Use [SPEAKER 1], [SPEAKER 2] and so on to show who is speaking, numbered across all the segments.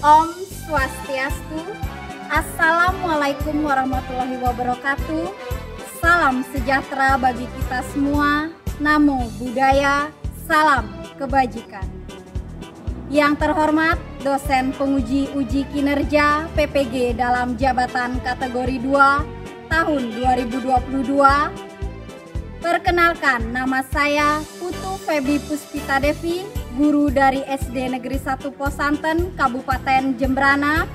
[SPEAKER 1] Om Swastiastu. Assalamualaikum warahmatullahi wabarakatuh. Salam sejahtera bagi kita semua. Namo Buddhaya, salam kebajikan. Yang terhormat dosen penguji uji kinerja PPG dalam jabatan kategori 2 tahun 2022. Perkenalkan, nama saya Putu Febi Puspita Devi, guru dari SD Negeri 1 Posanten, Kabupaten Jembrana,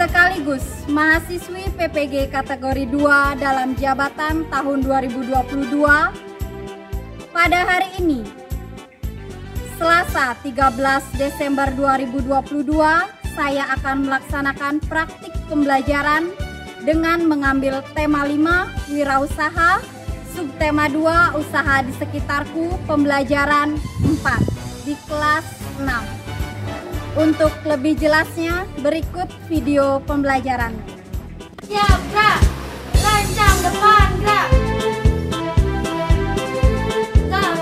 [SPEAKER 1] sekaligus mahasiswi PPG kategori 2 dalam jabatan tahun 2022. Pada hari ini, Selasa 13 Desember 2022, saya akan melaksanakan praktik pembelajaran dengan mengambil tema 5, wirausaha, subtema 2, usaha di sekitarku, pembelajaran 4 di kelas 6. Untuk lebih jelasnya, berikut video pembelajaran.
[SPEAKER 2] Siap, gerak. Rancang depan, gerak. Gerak.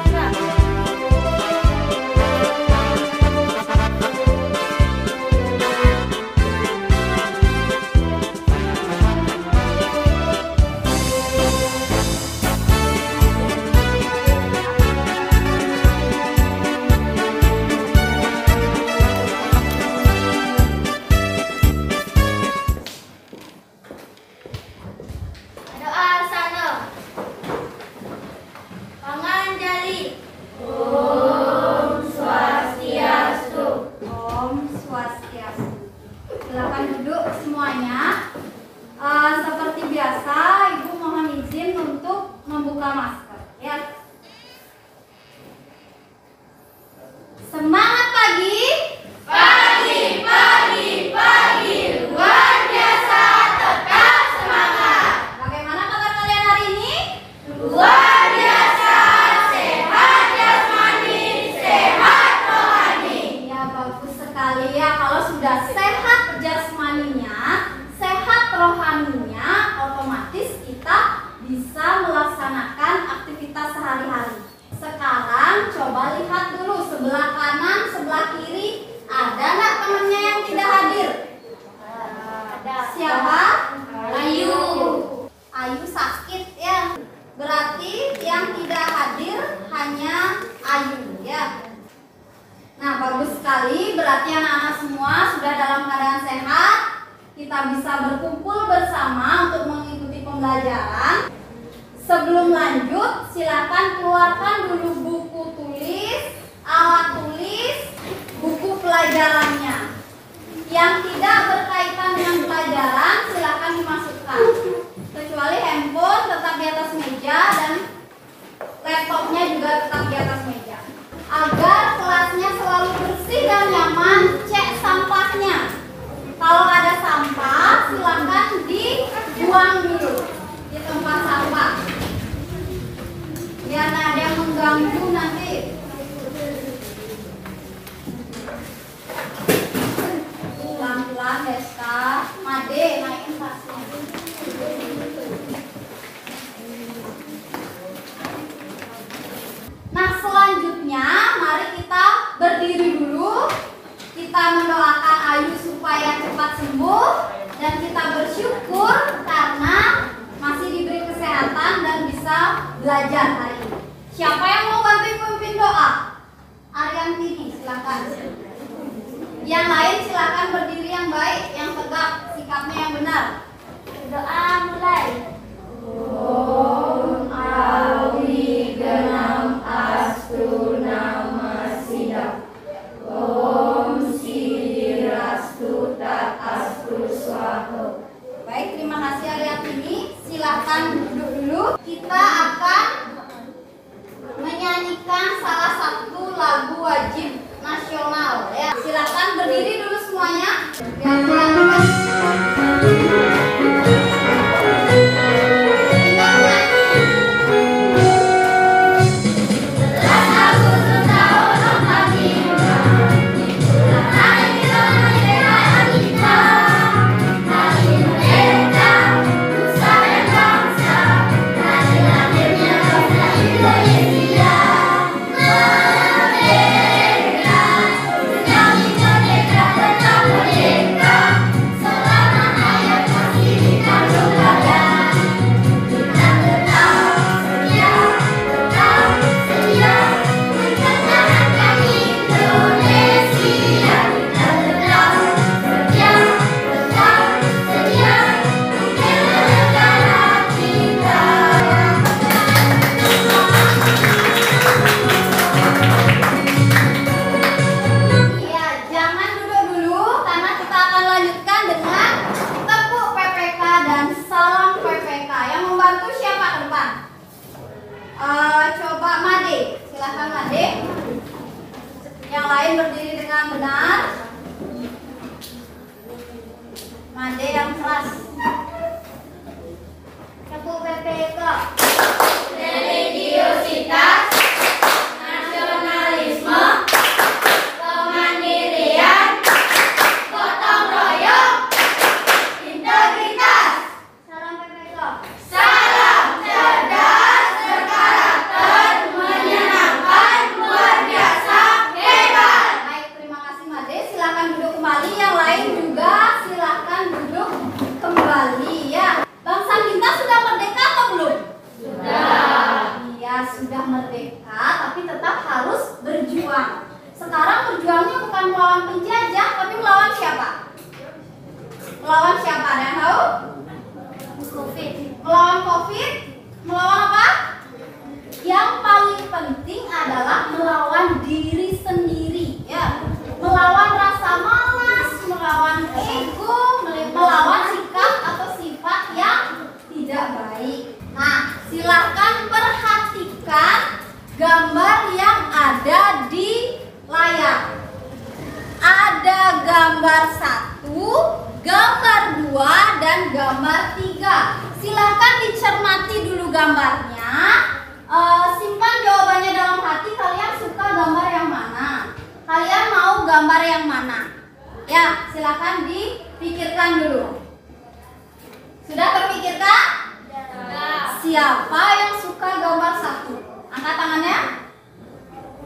[SPEAKER 1] Silakan duduk semuanya. Seperti biasa, Ibu mohon izin untuk membuka masker, ya. Semangat pagi.
[SPEAKER 2] Pagi, luar biasa, tetap semangat.
[SPEAKER 1] Bagaimana kabar kalian hari ini?
[SPEAKER 2] Luar biasa, sehat jasmani, sehat rohani.
[SPEAKER 1] Ya, bagus sekali ya. Kalau sudah sehat jasmaninya, sehat rohaninya, otomatis kita bisa melaksanakan aktivitas sehari-hari. Sekarang coba lihat dulu sebelah kanan, sebelah kiri, ada nggak temannya yang tidak hadir?
[SPEAKER 2] Ada.
[SPEAKER 1] Siapa?
[SPEAKER 2] Ayu.
[SPEAKER 1] Ayu sakit ya. Berarti yang tidak hadir hanya Ayu ya. Nah, bagus sekali. Berarti anak-anak semua sudah dalam keadaan sehat. Kita bisa berkumpul bersama untuk mengikuti pembelajaran. Sebelum lanjut, silakan keluarkan dulu buku tulis, alat tulis, buku pelajarannya. Yang tidak berkaitan dengan pelajaran silakan dimasukkan. Kecuali handphone tetap di atas meja dan laptopnya juga tetap di atas meja. Agar kelasnya selalu bersih dan nyaman, cek sampahnya. Kalau ada sampah, silakan dibuang dulu di tempat sampah. Biar nggak ada yang mengganggu nanti. Pelan-pelan, Desta. Made, naikin tasnya. Nah, selanjutnya mari kita berdiri dulu. Kita mendoakan Ayu supaya cepat sembuh dan kita bersyukur karena masih diberi kesehatan dan bisa belajar hari ini. Siapa yang mau bantu pimpin doa? Ariantini, silakan. Yang lain silakan berdiri yang baik, yang tegak, sikapnya yang benar.
[SPEAKER 2] Doa mulai.
[SPEAKER 1] Om Awi Genam Astu Nama Siddha. Om Sidirastu Tak Astu Swaha. Baik, terima kasih Ariantini. Silakan duduk dulu. Kita akan menyanyikan salah satu lagu wajib nasional ya. Silakan berdiri dulu semuanya.
[SPEAKER 2] Indonesia, merdeka, merdeka, tetap merdeka.
[SPEAKER 1] Made. Silakan Made. Yang lain berdiri dengan benar. Made yang keras. Kepu PPK.
[SPEAKER 2] Religiositas, nasionalisme, kemandirian, gotong royong, integritas.
[SPEAKER 1] Salam PPK.
[SPEAKER 2] Salam cerdas, berkarakter, menyenangkan, luar biasa, hebat.
[SPEAKER 1] Baik, terima kasih Made. Silakan duduk kembali. Yang lain juga silakan duduk kembali ya. Bangsa kita sudah merdeka atau belum? Iya, sudah merdeka, tapi tetap harus berjuang. Sekarang berjuangnya bukan melawan penjajah, tapi melawan siapa? Melawan siapa? Ada yang tahu?
[SPEAKER 2] Covid.
[SPEAKER 1] Melawan COVID? Melawan apa? Yang paling penting adalah melawan diri sendiri, ya. Melawan rasa malas, melawan ego, melawan sikap atau sifat yang tidak baik. Nah, silakan perhatikan gambar yang ada di layar. Ada gambar 1, gambar 2, dan gambar 3. Silakan dicermati dulu gambarnya. Simpan jawabannya dalam hati. Kalian suka gambar yang mana? Kalian mau gambar yang mana? Ya, silakan dipikirkan dulu. Sudah terpikirkan? Siapa yang suka gambar 1? Angkat tangannya.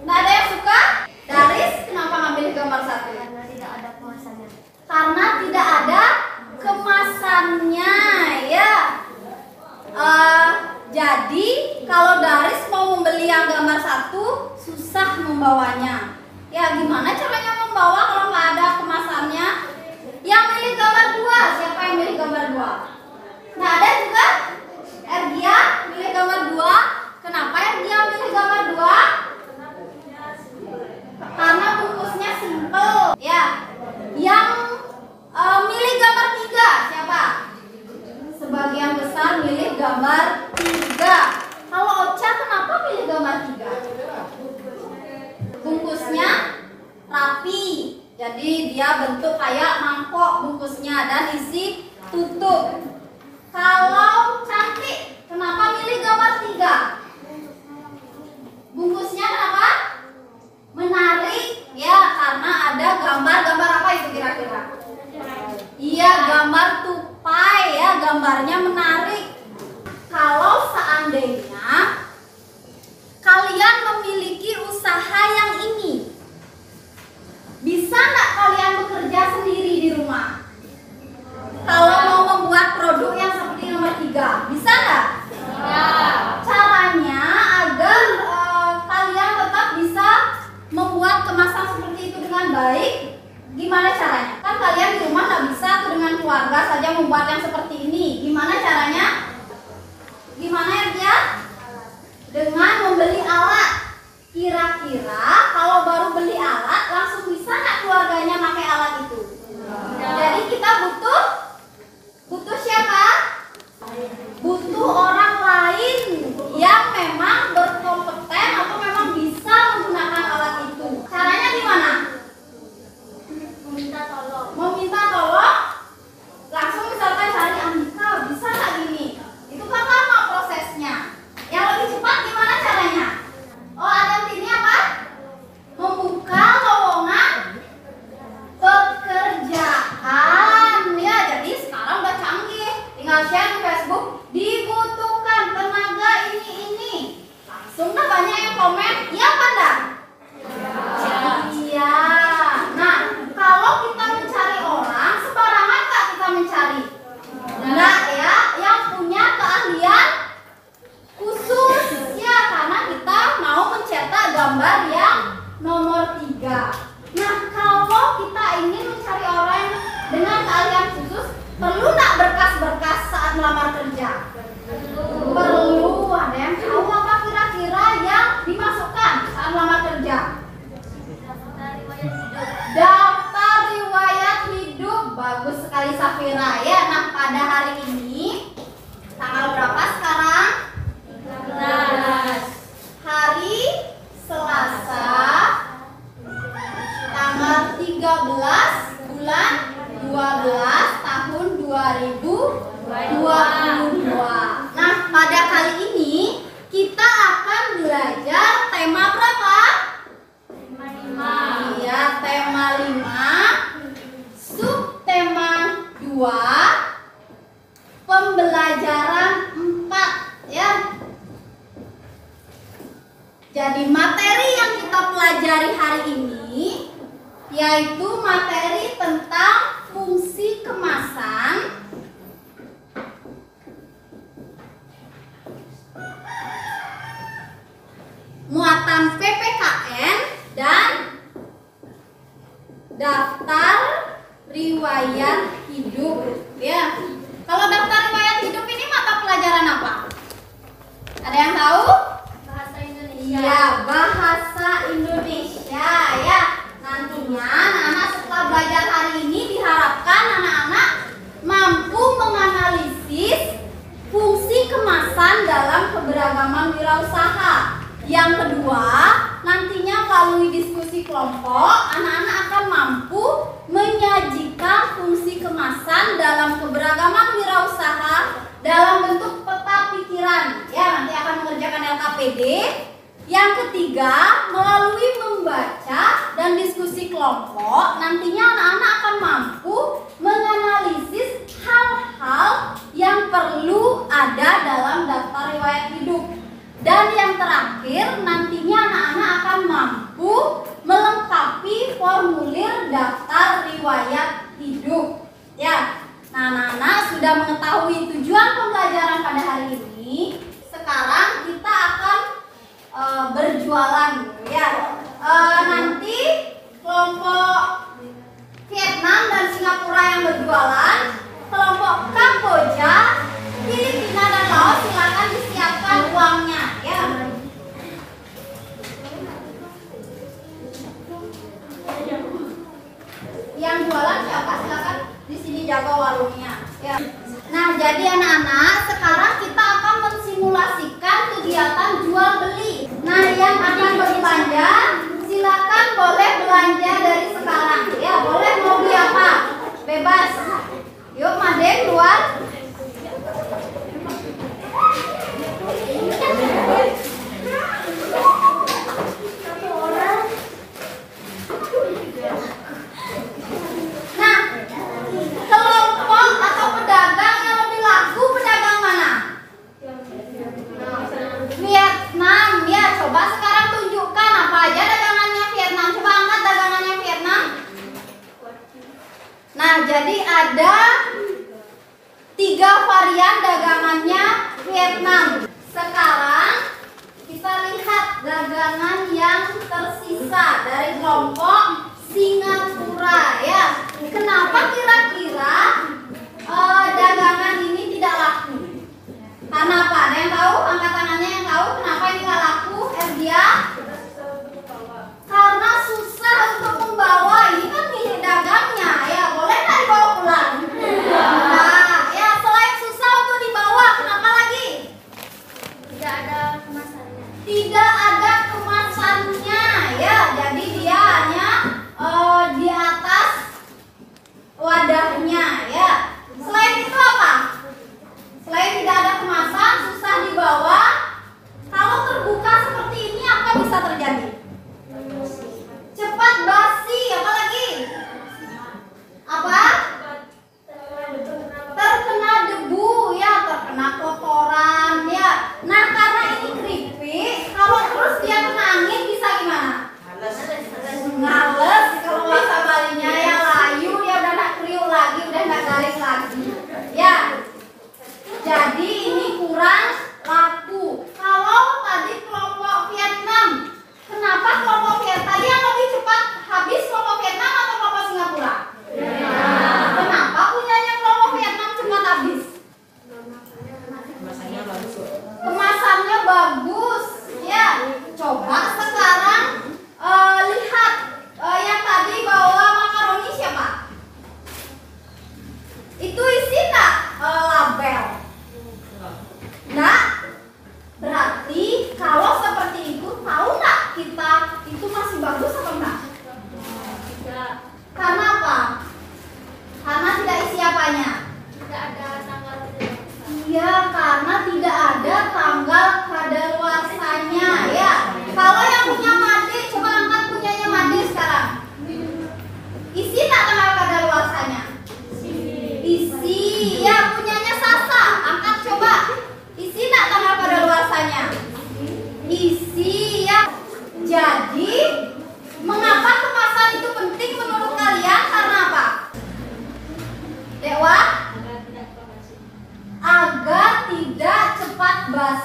[SPEAKER 1] Nggak ada yang suka? Daris, kenapa ngambil gambar 1?
[SPEAKER 2] Karena tidak ada kemasannya.
[SPEAKER 1] Karena tidak ada kemasannya, ya. Jadi kalau Daris mau membeli yang gambar 1, susah membawanya. Ya, gimana caranya membawa kalau nggak ada kemasannya? Yang milih gambar 2, siapa yang milih gambar 2? Nggak ada juga? Ergia milih gambar 2. Kenapa Ergia milih gambar 2? Karena bungkusnya simple, ya. Yang milih gambar 3 siapa? Sebagian besar milih gambar 3. Kalau Ocha kenapa milih gambar 3? Bungkusnya rapi, jadi dia bentuk kayak mangkok bungkusnya dan isi tutup. Kalau Cantik kenapa milih gambar 3? Bungkusnya kenapa? Menarik, ya, karena ada gambar apa itu kira-kira? Iya, gambar tupai, ya, gambarnya menarik. Kalau seandainya kalian memiliki usaha yang ini, bisa nggak kalian bekerja sendiri di rumah? Kalau mau membuat produk yang seperti nomor 3, bisa nggak? Caranya agar kalian tetap bisa membuat kemasan seperti itu dengan baik, gimana caranya? Kan kalian di rumah nggak bisa tuh dengan keluarga saja membuat yang seperti ini. Gimana caranya? Gimana ya? Dengan membeli alat. Kira-kira kalau baru beli alat langsung bisa nggak keluarganya pakai alat itu? Jadi kita butuh siapa? Butuh orang lain yang memang berkompeten atau memang bisa menggunakan alat itu. Caranya gimana?
[SPEAKER 2] Meminta tolong.
[SPEAKER 1] Meminta tolong, langsung misalkan cari Andika, bisa nggak gini? Itu kan lama prosesnya. Yang lebih cepat gimana caranya? Oh, ada ini apa? Jadi materi yang kita pelajari hari ini yaitu materi tentang fungsi kemasan, muatan PPKN, dan daftar riwayat hidup. Ya, kalau daftar riwayat hidup ini mata pelajaran apa? Ada yang tahu?
[SPEAKER 2] Bahasa Indonesia.
[SPEAKER 1] Iya, bahasa Indonesia ya. Nantinya anak-anak setelah belajar hari ini diharapkan anak-anak mampu menganalisis fungsi kemasan dalam keberagaman wirausaha. Yang kedua, nantinya melalui diskusi kelompok, anak-anak akan mampu menyajikan fungsi kemasan dalam keberagaman wirausaha dalam bentuk peta pikiran. Ya, nanti akan mengerjakan LKPD. Yang ketiga, melalui membaca dan diskusi kelompok, nantinya anak-anak akan mampu menganalisis hal-hal yang perlu ada dalam daftar riwayat hidup. Dan yang terakhir, nantinya anak-anak akan mampu melengkapi formulir daftar riwayat hidup. Ya, nah anak-anak sudah mengetahui tujuan pembelajaran pada hari ini. Sekarang kita akan berjualan, ya. Nanti kelompok Vietnam dan Singapura yang berjualan, kelompok Kamboja, Filipina dan Laos silakan disiapkan uangnya, ya. Yang jualan siapa? Silakan di sini jaga warungnya, ya. Nah, jadi anak-anak, sekarang kita akan mensimulasikan kegiatan jual beli. Nah, yang akan berbelanja, silakan boleh belanja dari sekarang, ya. Boleh mau beli apa? Bebas. Yuk, Made keluar. Nah, kelompok atau pedagang yang lebih laku pedagang mana? Vietnam, ya. Coba sekarang tunjukkan apa aja dagangannya Vietnam. Coba angkat dagangannya Vietnam. Nah, jadi ada 3 varian dagangannya Vietnam. Sekarang kita lihat dagangan yang tersisa dari kelompok Singapura, ya. Kenapa kira-kira dagangan ini tidak laku? Karena apa? Ada yang tahu? Angkat tangannya yang tahu kenapa ini tidak laku? Erdia? Karena susah untuk membawa. Ini kan milik dagangnya, ya. Boleh nggak dibawa pulang? Nah, ya, selain susah untuk dibawa, kenapa lagi?
[SPEAKER 2] Tidak ada kemasannya.
[SPEAKER 1] Tidak ada kemasannya, ya. Jadi dia hanya di atas wadahnya, ya. Selain itu apa? Selain tidak ada kemasan, susah dibawa. Kalau terbuka seperti ini, apa bisa terjadi? Cepat basi, apa lagi? Apa? Terkena debu, ya, terkena kotoran, ya. Nah, karena ini keripik, kalau terus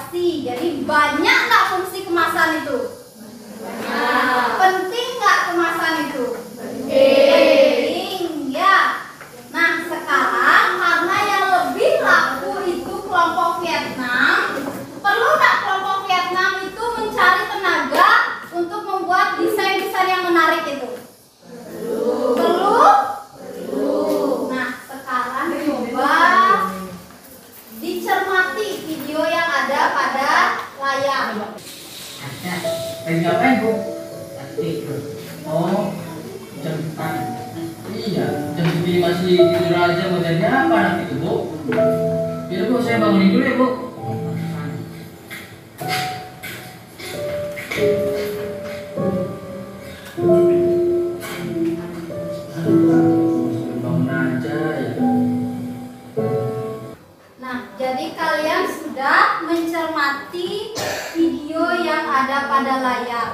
[SPEAKER 1] evaluasi. Jadi banyak nggak fungsi kemasan itu? Penting nggak kemasan itu? Penting ya. Nah sekarang karena yang lebih laku itu kelompok Vietnam, perlu nggak kelompok Vietnam itu mencari tenaga untuk membuat desain-desain yang menarik itu? Perlu? Nah sekarang coba dicermati video yang ada pada layar.
[SPEAKER 3] Ngapain Bu? Oh, jam depan. Iya, jam segini masih tidur aja. Mau jadi apa nanti itu Bu? Ya Bu, saya bangunin dulu ya Bu. Bangun aja ya.
[SPEAKER 1] Nah, jadi kalian sudah mencermati video yang ada pada layar.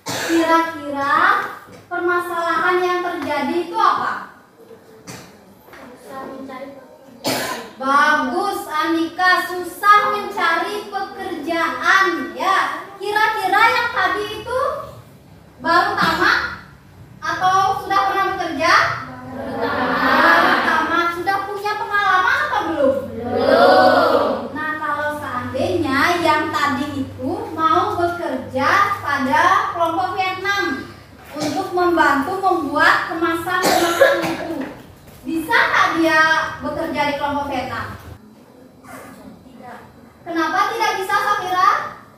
[SPEAKER 1] Kira-kira permasalahan yang terjadi itu apa?
[SPEAKER 2] Susah mencari
[SPEAKER 1] Bagus Andika, susah mencari pekerjaan ya. Kira-kira yang tadi itu baru tamat atau sudah pernah bekerja? Baru tamat. Sudah punya pengalaman atau belum? Belum. Nah kalau seandainya yang tadi itu mau bekerja pada kelompok Vietnam untuk membantu membuat kemasan-kemasan itu, bisa nggak dia bekerja di kelompok Vietnam?
[SPEAKER 2] tidak.
[SPEAKER 1] Kenapa tidak bisa Safira?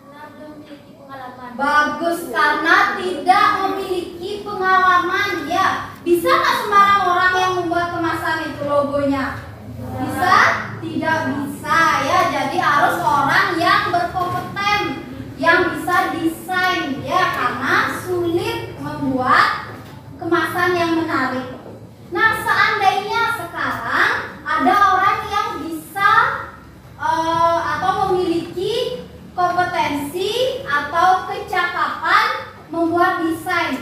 [SPEAKER 2] Karena belum memiliki pengalaman.
[SPEAKER 1] Bagus, karena tidak memiliki pengalaman ya. Bisa nggak sembarang orang yang membuat kemasan itu logonya? Bisa? Tidak bisa ya. Jadi harus orang yang berkompeten, yang bisa desain ya, karena sulit membuat kemasan yang menarik. Nah seandainya sekarang ada orang yang bisa atau memiliki kompetensi atau kecakapan membuat desain,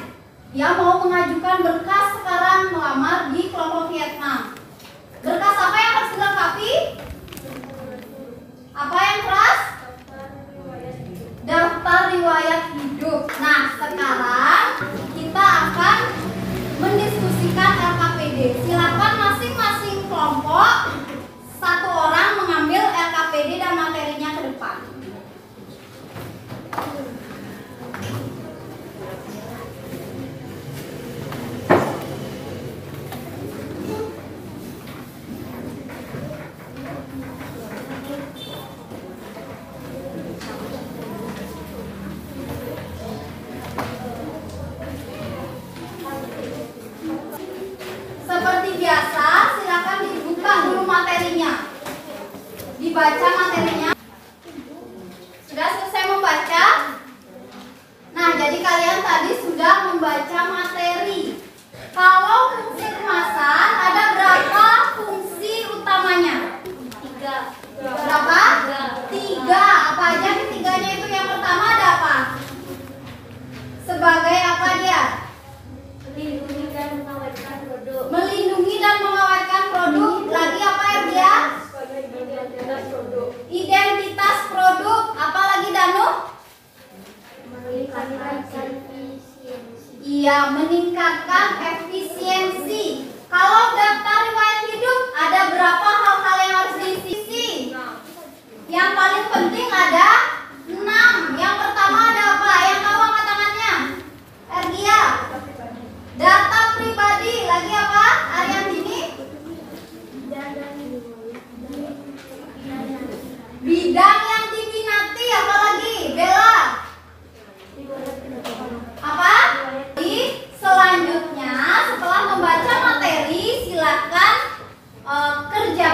[SPEAKER 1] dia mau mengajukan berkas sekarang melamar di kelompok Vietnam. Berkas apa yang harus dilengkapi? Apa yang keras? Daftar riwayat hidup. Nah sekarang kita akan mendiskusikan LKPD. Silakan masing-masing kelompok satu orang mengambil LKPD dan materinya ke depan. Seperti biasa, silakan dibuka dulu materinya. Dibaca materinya. Sudah selesai membaca? Nah, jadi kalian tadi sudah membaca materi. Kalau fungsi kemasan, ada berapa fungsi utamanya?
[SPEAKER 2] 3.
[SPEAKER 1] Berapa? 3. Apa aja ketiganya itu? Yang pertama ada apa? Sebagai apa dia?
[SPEAKER 2] Melindungi dan mengawetkan produk.
[SPEAKER 1] Melindungi dan mengawetkan produk. Lagi apa ya dia?
[SPEAKER 2] Identitas produk.
[SPEAKER 1] Identitas produk. Apa lagi Danu?
[SPEAKER 2] Meningkatkan efisiensi.
[SPEAKER 1] Iya, meningkatkan efisiensi. Kalau daftar riwayat hidup ada berapa hal-hal yang harus diisi? Yang paling penting ada 6. Yang pertama ada apa? Yang tahu angkat tangannya? Ergia. Data pribadi. Lagi apa? Ariantini. Bidang yang diminati. Apa lagi? Bella. Apa? Selanjutnya setelah membaca materi silakan kerja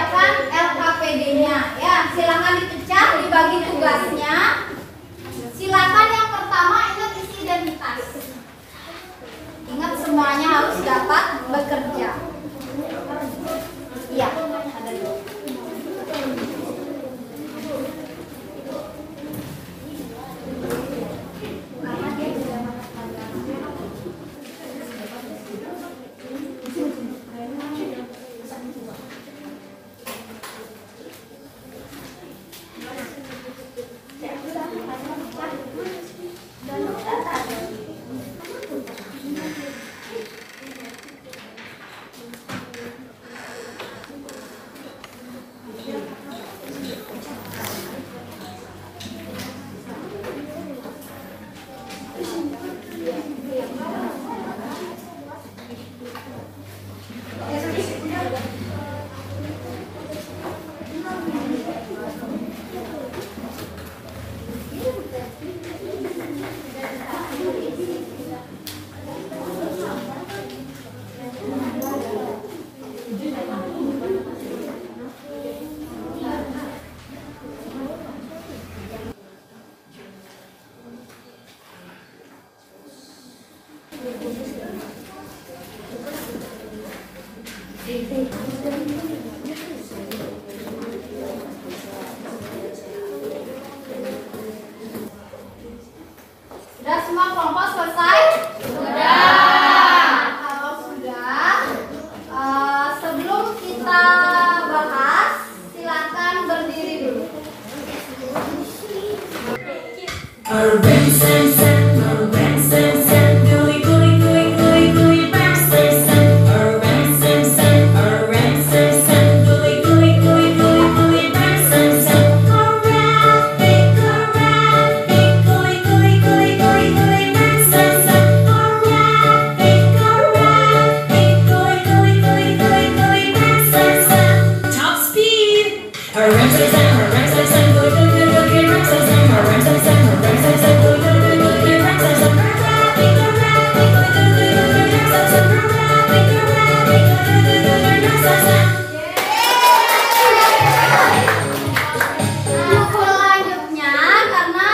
[SPEAKER 1] Selanjutnya, karena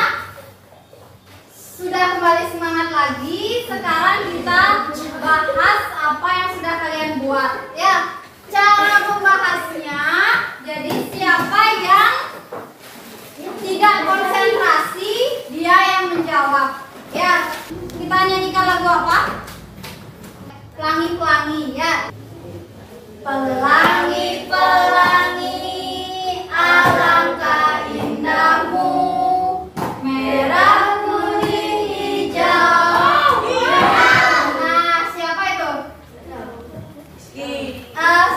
[SPEAKER 1] sudah kembali semangat lagi, sekarang kita bahas apa yang sudah kalian buat ya. Cara membahasnya, jadi siapa yang tidak konsentrasi dia yang menjawab ya. Kita nyanyikan lagu apa? Pelangi-pelangi ya. Pelangi-pelangi alangkah indahmu, merah kuning hijau. Nah, siapa itu?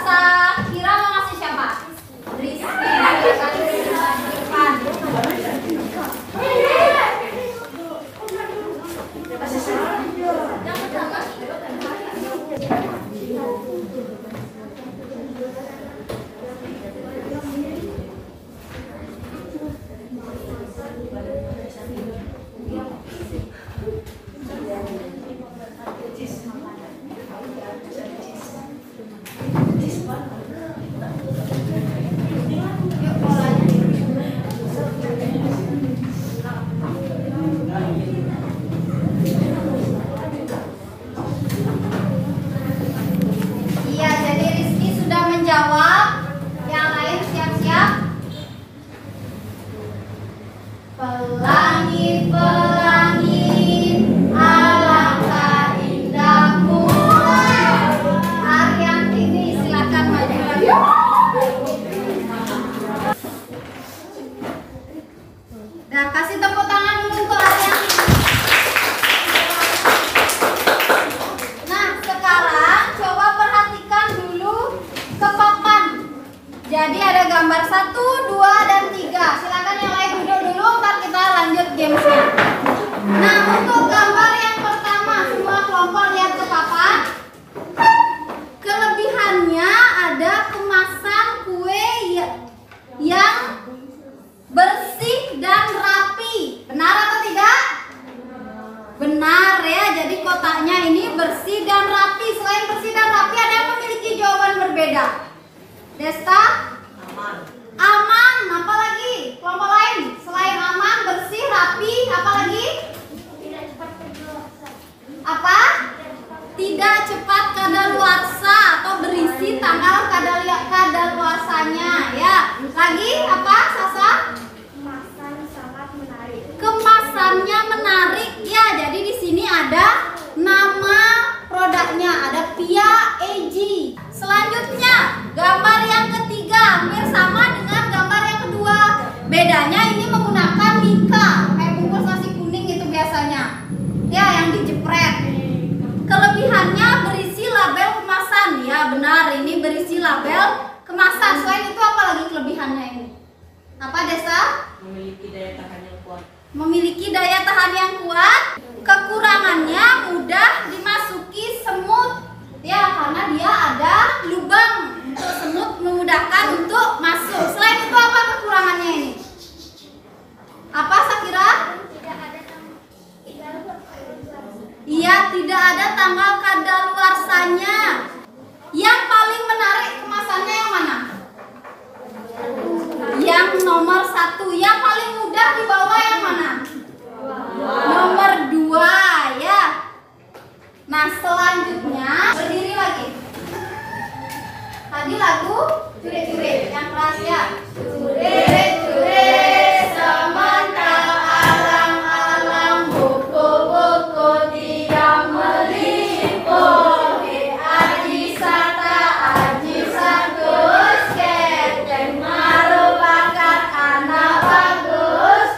[SPEAKER 1] Sakira mau ngasih siapa? Rizky. Iya, jadi Rizky sudah menjawab. Yang lain siap-siap. Pelangi-pelangi alangkah indahmu. Ariantini, silakan maju lagi. Nah, kasih tepuk tangan dulu untuk Ariantini. Nah, sekarang coba perhatikan dulu ke papan. Jadi ada gambar 1, 2, dan 3. Silakan yang lain duduk dulu, ntar kita lanjut gamesnya. Nah, untuk gambar yang pertama, semua kelompok lihat ke papan. Kelebihannya ada kemasan kue yang bersih dan rapi. Benar atau tidak? Benar ya, jadi kotaknya ini bersih dan rapi. Selain bersih dan rapi, ada yang memiliki jawaban berbeda. Desta? Aman. Apa lagi? Kelompok lain? Selain aman, bersih, rapi, apa lagi? Apa? Tidak cepat kadaluarsa atau berisi tanggal kadaluarsanya ya. Lagi apa, Sasa?
[SPEAKER 2] Kemasan sangat menarik.
[SPEAKER 1] Kemasannya menarik ya. Jadi di sini ada nama produknya, ada Pia AG. Selanjutnya, gambar yang ketiga hampir sama dengan gambar yang kedua. Bedanya ini menggunakan mika, kayak bungkus nasi kuning itu biasanya. Ya, yang dijepret. Kelebihannya berisi label kemasan. Ya, benar, ini berisi label kemasan. Selain itu apa lagi kelebihannya ini? Apa, Desa?
[SPEAKER 4] Memiliki daya tahan yang kuat.
[SPEAKER 1] Memiliki daya tahan yang kuat. Kekurangannya mudah dimasuki semut. Ya, karena dia ada lubang untuk semut, memudahkan untuk masuk. Selain itu apa kekurangannya ini? Apa, Sakira? Iya, tidak ada tanggal kadaluarsanya. Yang paling menarik kemasannya yang mana? Yang nomor 1. Yang paling mudah dibawa yang mana? Nomor 2 ya. Nah, selanjutnya berdiri lagi. Tadi lagu cure-cure yang keras ya. Cure-cure semental alang-alang, buku-buku tiang meliput. Aji sata, aji sagus, keteng maru bakat anak bagus.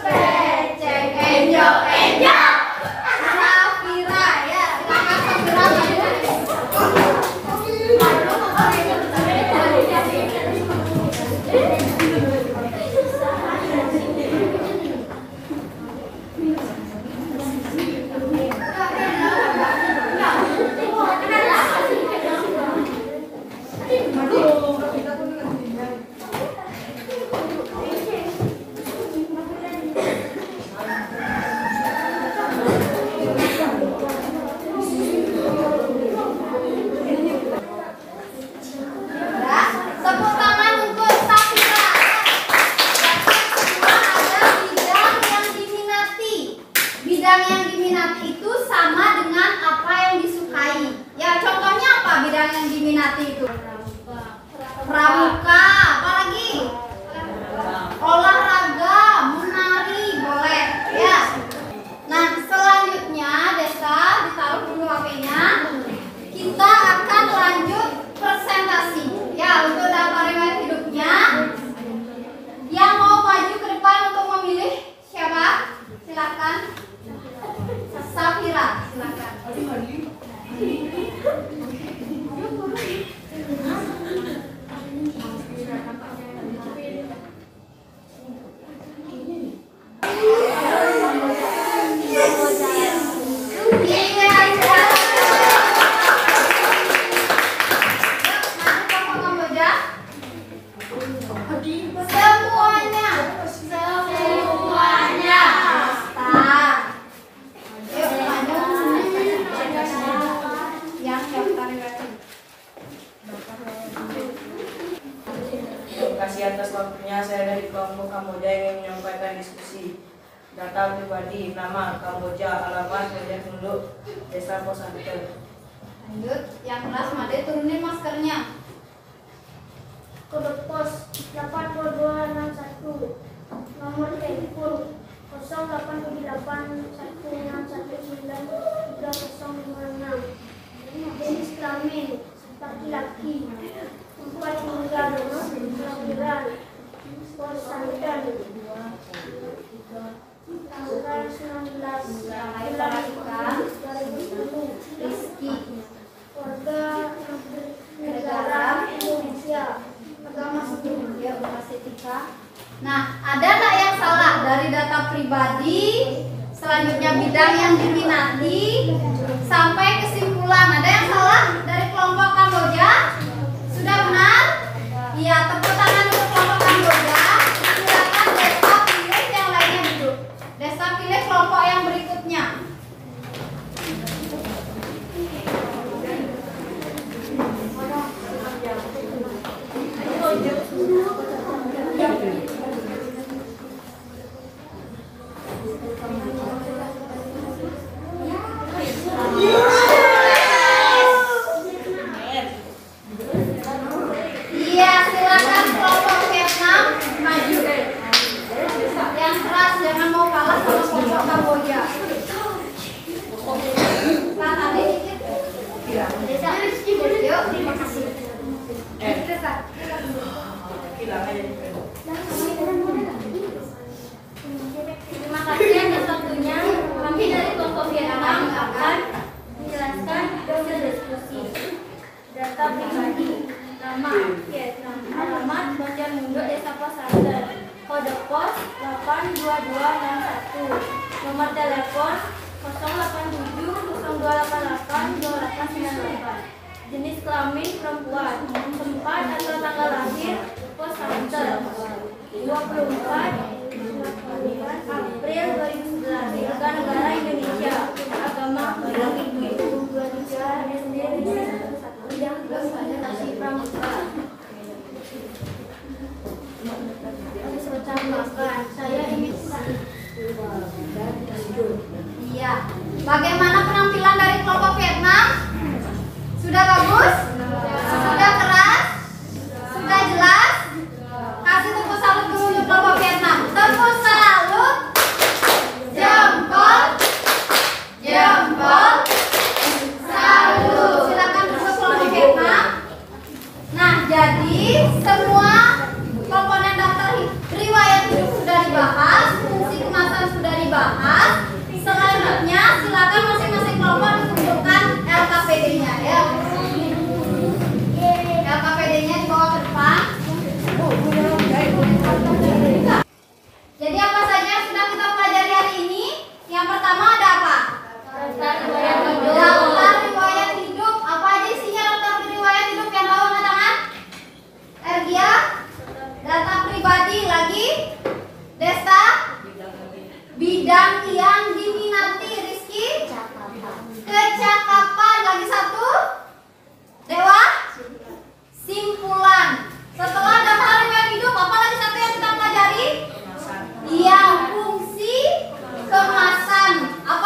[SPEAKER 1] bidang yang diminati itu sama dengan apa yang disukai. Ya, contohnya apa bidang yang diminati itu? Pramuka, apa lagi? Olahraga, menari, boleh. Ya. Nah, selanjutnya Desa ditaruh dulu HP-nya. Kita akan lanjut presentasi. Ya, untuk daftar riwayat hidupnya. Yang mau maju ke depan untuk memilih siapa? Silakan. Safira, silakan.
[SPEAKER 4] Terima kasih atas waktunya. Saya dari kelompok Kamboja ingin menyampaikan diskusi. Data pribadi, nama Kamboja, alamat, wajah penduduk, desa Posante.
[SPEAKER 1] Lanjut, yang kelas Made turunin maskernya.
[SPEAKER 2] Kode pos 82261, nomor telepon 087816193056. Jenis kelamin laki-laki, tempat tinggal kelahiran pos Sandan, tanggal 19 bulan 2010,
[SPEAKER 1] Rizky,
[SPEAKER 2] warga negara Indonesia, agama Hindu.
[SPEAKER 1] ya kasih Tika. Nah, ada nggak yang salah dari data pribadi? Selanjutnya bidang yang diminati sampai kesimpulan. Ada yang salah dari kelompok Kamboja? Sudah benar? Iya, tepuk tangan untuk kelompok Kamboja. Silakan Desa pilih yang lainnya duduk. Desa pilih kelompok yang berikutnya. Iya, silakan kelompok Vietnam maju. Yang keras, jangan mau kalah sama kelompok Kamboja. Kan ada dikit. Desa, yuk, terima kasih. Desa. Terima kasih atas waktunya. Kami dari kelompok Vietnam akan menjelaskan hasil diskusi. Data pribadi, nama Vietnam, alamat Banjarmundo, Desa Posante, kode pos 82261, nomor telepon 08702882898, jenis kelamin perempuan, tempat atau tanggal lahir Posante 24 April 2011, warga negara Indonesia, agama Hindu, 23 SD yang kasih pramuka. Ucapkan, saya ingin iya. Bagaimana penampilan dari kelompok Vietnam? Sudah bagus? Sudah keras? Sudah jelas? Kasih tepuk salut dulu untuk kelompok Vietnam. Tepuk salut. Jempol. Jempol. Salut. Silakan untuk kelompok Vietnam. Nah, jadi semua komponen daftar riwayat hidup sudah dibahas, fungsi kemasan sudah dibahas. Selanjutnya silakan masing-masing kelompok ditentukan LKPD-nya ya. LKPD-nya dibawa ke depan. Jadi apa saja yang sudah kita pelajari hari ini? Yang pertama ada apa? Daftar riwayat hidup. Daftar riwayat hidup. Apa aja isinya daftar riwayat hidup yang tahu angkat tangan? Ergia? Data pribadi lagi? Desa? Bidang yang diminati. Rizky? Kecakapan. Lagi satu? Dewa? Simpulan. Setelah daftar riwayat hidup, apa lagi satu yang kita pelajari? Iya, fungsi kemasan. Apa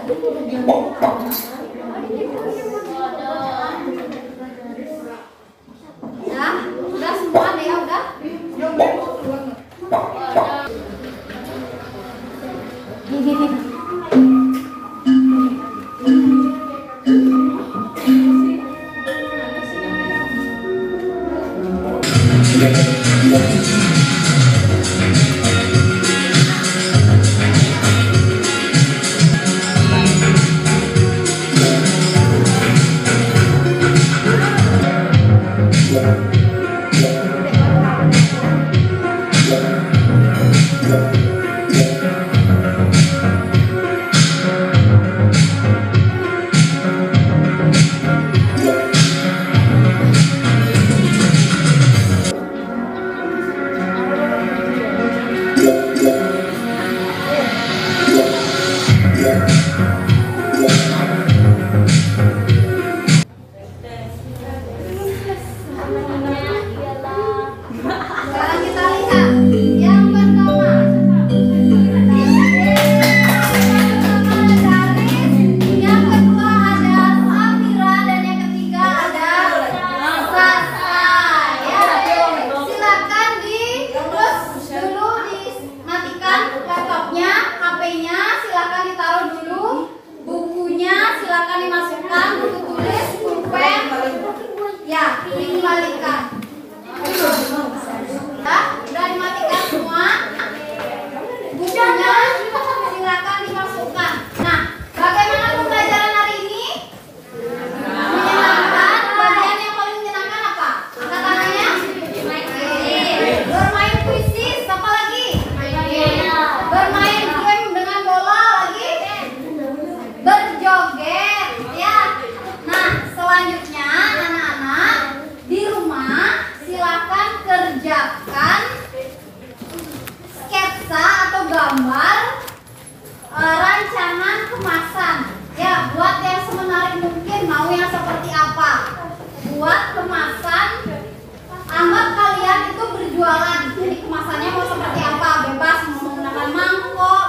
[SPEAKER 1] Ya, udah semua deh ya, udah. Sekarang kita lihat yang pertama. Yang kedua ada Safira dan yang ketiga ada Sasa. Ya, silakan terus dulu dimatikan laptopnya, HP-nya silakan ditaruh dulu, bukunya silakan dimasukkan, buku tulis, pulpen, ya dikembalikan. Udah dimatikan semua, bukunya silakan dimasukkan. Nah, bagaimana pembelajaran hari ini? Menyenangkan. Bagian yang paling menyenangkan apa? Angkat tangannya. Bermain puisi. Apa lagi? Bermain game dengan bola lagi. Berjoget. Ya. Nah, selanjutnya anak-anak di rumah silakan kerjakan sketsa atau gambar rancangan kemasan. Ya, buat yang semenarik mungkin, mau yang seperti apa. Buat kemasan, anggap kalian itu berjualan. Jadi kemasannya mau seperti apa, bebas mau menggunakan mangkok,